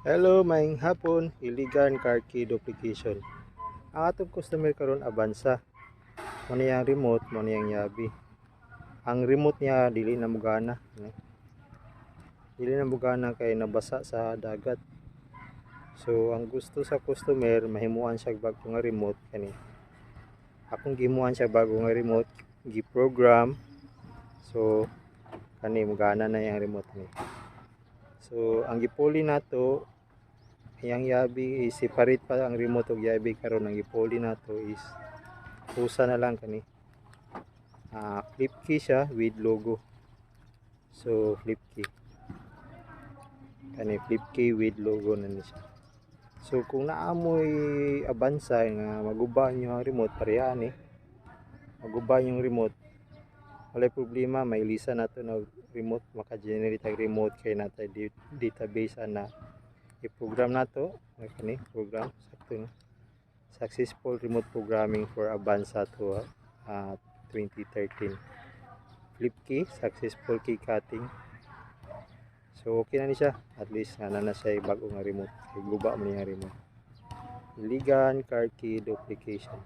Hello, maayong hapon. Iligan car key duplication. Ang atong customer karon Avanza. Mo niyang remote, mo niyang yabi. Ang remote niya dili na mugana. Dili na mugana kay nabasa sa dagat. So ang gusto sa customer mahimuan siya bago nga remote kani. Akong gimuan siya bago nga remote, gi-program. So kani mugana na yang remote ni. So ang gipuli nato yang yabi is separate pa ang remote ug yabi karon ang ipuli nato is pusa na lang kani. Flip key siya with logo. So flip key. Kani flip key with logo na ni siya. So kung naamoy Avanza nga maguba nyo ang remote pareha ni. Maguba yung remote. Walay problema, may lisa nato na remote, maka-generate ang remote kay natay database ana i-program nato kani program sakto na successful remote programming for Avanza to 2013 flip key successful key cutting. So okay na ni siya, at least na siya bago nga remote kay guba man yung remote. Iligan car key duplication.